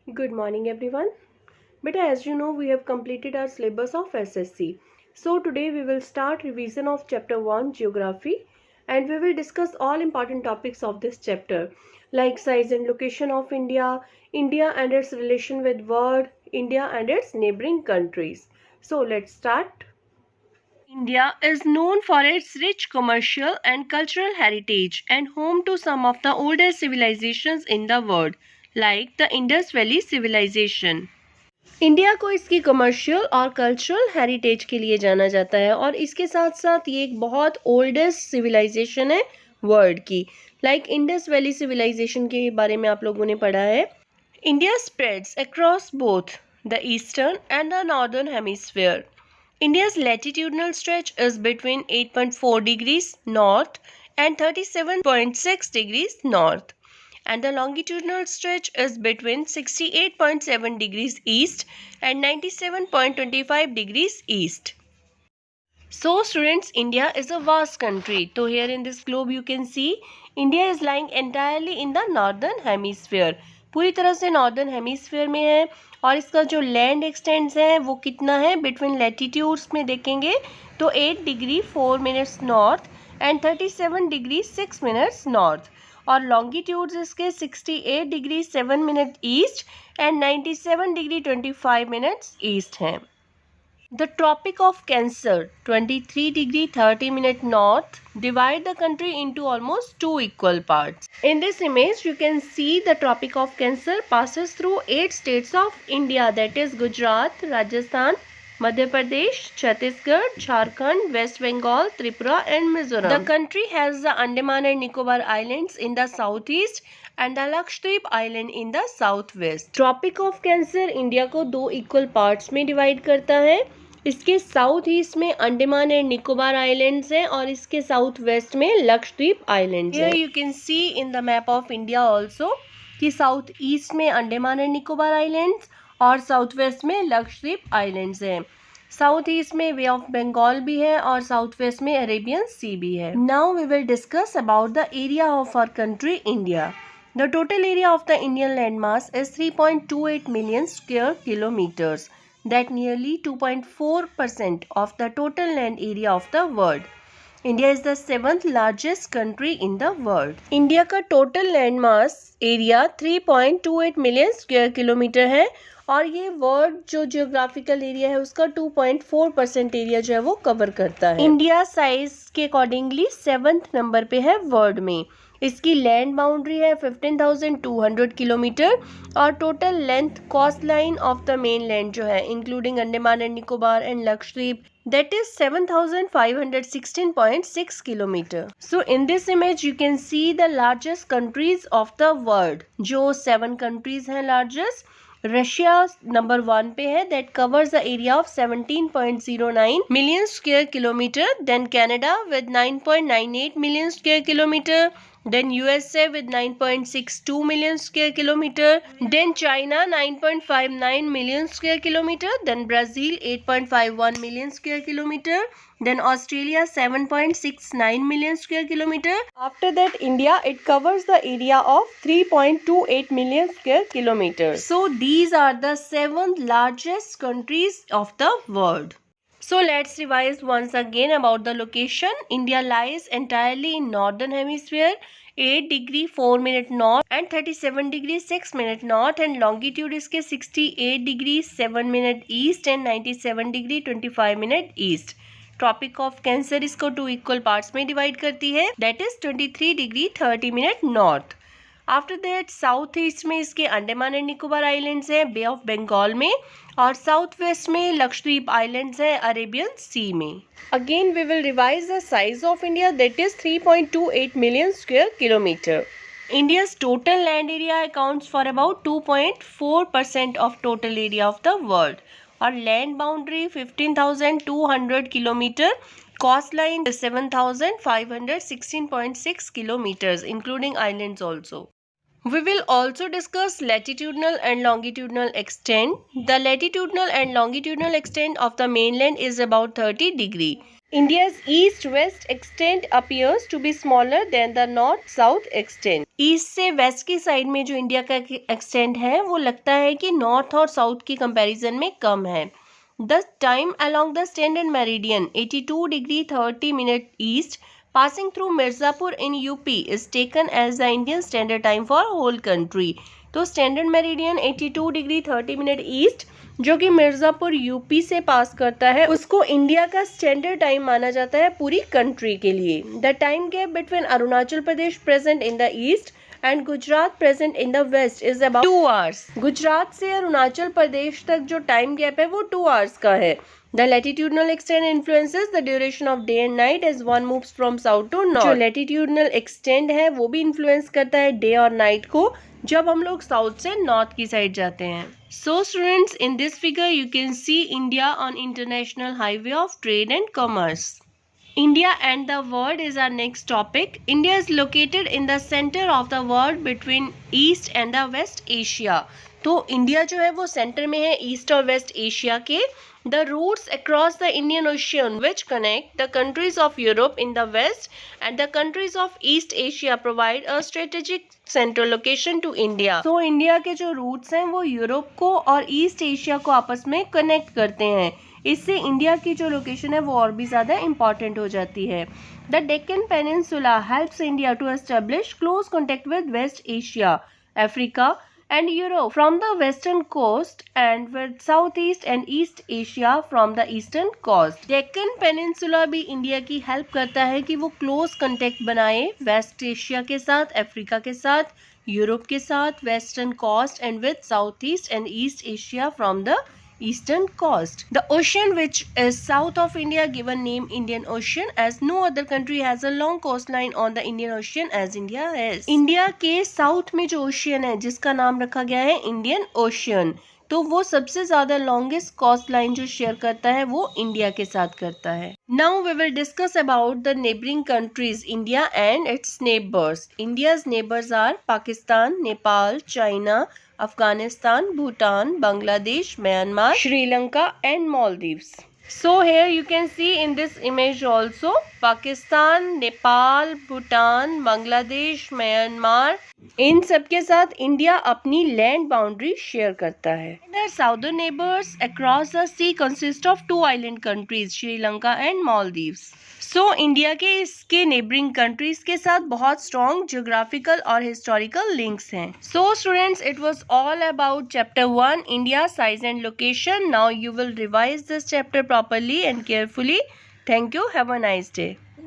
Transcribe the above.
Good morning everyone. But as you know, we have completed our syllabus of SSC. So today we will start revision of chapter 1 geography, and we will discuss all important topics of this chapter like size and location of India, India and its relation with world, India and its neighboring countries. So let's start. India is known for its rich commercial and cultural heritage and home to some of the oldest civilizations in the world, like the Indus Valley Civilization. India को इसकी commercial और cultural heritage के लिए जाना जाता है और इसके साथ साथ ये एक बहुत ओल्डेस्ट सिविलाइजेशन है वर्ल्ड की। लाइक इंडस वैली सिविलाइजेशन के बारे में आप लोगों ने पढ़ा है। India spreads across both the eastern and the northern hemisphere. India's latitudinal stretch is between 8.4 degrees north and 37.6 degrees north, and the longitudinal stretch is between 68.7 degrees east and 97.25 degrees east. So students, India is a vast country. So here in this globe you can see India is lying entirely in the northern hemisphere. पूरी तरह से northern hemisphere में है और इसका जो land x tends है वो कितना है, बिटवीन लैटिट्यूड्स में देखेंगे तो 8 degree 4 minutes north and 37 degree 6 minutes north, और लॉन्गिट्यूड्स इसके 68 degree 7 minute east and 97 degree 25 minutes east हैं। The Tropic of Cancer, 23 degree 30 minute north, divide the country into almost two equal parts. In this image, you can see the Tropic of Cancer passes through 8 states of India, that is Gujarat, Rajasthan, Madhya Pradesh, Chhattisgarh, Jharkhand, West Bengal, Tripura and Mizoram. The country has the Andaman and Nicobar Islands in the southeast and the Lakshadweep Island in the southwest. Tropic of Cancer India को दो equal parts में divide करता है। इसके south east में Andaman and Nicobar islands हैं और इसके साउथ वेस्ट में लक्षद्वीप आइलैंड्स हैं। You can see in the map of India also कि साउथ ईस्ट में अंडमान एंड निकोबार आइलैंड्स और साउथ वेस्ट में लक्षद्वीप आइलैंड्स हैं। साउथ ईस्ट में वे ऑफ बंगाल भी है और साउथ वेस्ट में अरेबियन सी भी है। Now we will discuss about the area of our country India. The total area of the Indian landmass is 3.28 million square kilometers. That nearly 2.4% of the total land area of the world. India is the 7th largest country in the world. India का total land mass area 3.28 million square kilometre है और ये world जो geographical area है उसका 2.4% area जो है वो कवर करता है। इंडिया साइज के अकॉर्डिंगली 7th नंबर पे है वर्ल्ड में। इसकी लैंड बाउंड्री है 15,200 किलोमीटर और total length coast line of the main land जो है including Andaman and Nicobar and Lakshadweep, that is 7,516.6 kilometer. So in this image you can see the largest countries of the world. जो 7 countries हैं largest, Russia number 1 पे है, that covers the area of 17.09 million square kilometer. Then Canada with 9.98 million square kilometer. Then USA with 9.62 million square kilometer. Then China 9.59 million square kilometer. Then Brazil 8.51 million square kilometer. Then Australia 7.69 million square kilometer. After that India, it covers the area of 3.28 million square kilometers. So these are the 7 largest countries of the world. So let's revise once again about the location. India lies entirely in northern hemisphere, 8 degree 4 minute north and 37 degree 6 minute north, and longitude इसके 68 degree 7 minute east and 97 degree 25 minute east. Tropic of Cancer इसको 2 equal parts में divide करती है, that is 23 degree 30 minute north. After that south east में इसके Andaman and Nicobar islands हैं बे of Bengal में, और साउथ वेस्ट में लक्षद्वीप आइलैंड्स हैं अरेबियन सी में। Again we will revise the size of India, that is 3.28 million square kilometre. India's total land area accounts for about 2.4% of total area of the world. और land boundary 15,200 kilometre, coast line 7,516.6 kilometers including islands also. We will also discuss latitudinal and longitudinal extent. The latitudinal and longitudinal extent of the mainland is about 30 degree. India's east-west extent appears to be smaller than the north-south extent. East से waste की side में जो India का extent है वो लगता है कि नॉर्थ और साउथ की कंपैरिजन में कम है. The time along the standard meridian 82 degree 30 minute east passing through Mirzapur in UP is taken as the Indian standard time for whole country. तो standard meridian 82 degree 30 minute east जो कि Mirzapur UP से पास करता है उसको India का standard time माना जाता है पूरी कंट्री के लिए. The time gap between Arunachal Pradesh present in the east and Gujarat present in the west is about 2 hours. Gujarat से अरुणाचल प्रदेश तक जो टाइम गैप है वो 2 आवर्स का है. The latitudinal extent influences the duration of day and night as one moves from south to north. जो latitudinal extent है वो भी influence करता है डे और नाइट को जब हम लोग साउथ से नॉर्थ की साइड जाते हैं. So students, in this figure you can see India on international highway of trade and commerce. India and the world is our next topic. India is located in the center of the world between East and the West Asia. तो India जो है वो centre में है east और waste Asia के. The routes across the Indian Ocean which connect the countries of Europe in the west and the countries of East Asia provide a strategic central location to India. So India के जो roots हैं वो Europe को और east Asia को आपस में connect करते हैं. इससे इंडिया की जो लोकेशन है वो और भी ज़्यादा इम्पॉर्टेंट हो जाती है. The Deccan Peninsula helps India to establish close contact with West Asia, Africa and Europe from the western coast and with Southeast and East Asia from the eastern coast. Deccan Peninsula भी India की help करता है कि वो close contact बनाए West Asia के साथ, Africa के साथ, यूरोप के साथ, western coast and with south east and East Asia from the eastern coast. The ocean which is south of India given name Indian Ocean as no other country has a long coastline on the Indian Ocean as India has. India के south में जो ocean है जिसका नाम रखा गया है Indian ocean, तो वो सबसे ज्यादा लॉन्गेस्ट कोस्ट लाइन जो शेयर करता है वो इंडिया के साथ करता है. Now we will discuss about the neighbouring countries India and its neighbours. India's neighbours are Pakistan, Nepal, China, Afghanistan, Bhutan, Bangladesh, Myanmar, Sri Lanka and Maldives. So here you can see in this image also Pakistan, Nepal, Bhutan, Bangladesh, Myanmar, इन सब के साथ India अपनी land boundary share करता है. Their southern neighbors across the sea consist of 2 island countries, Sri Lanka and Maldives. So India के इसके neighbouring countries के साथ बहुत स्ट्रॉन्ग जियोग्राफिकल और हिस्टोरिकल लिंक्स हैं. So students, it was all about chapter 1 India, size and location. Now you will revise this chapter properly and carefully. Thank you. Have a nice day.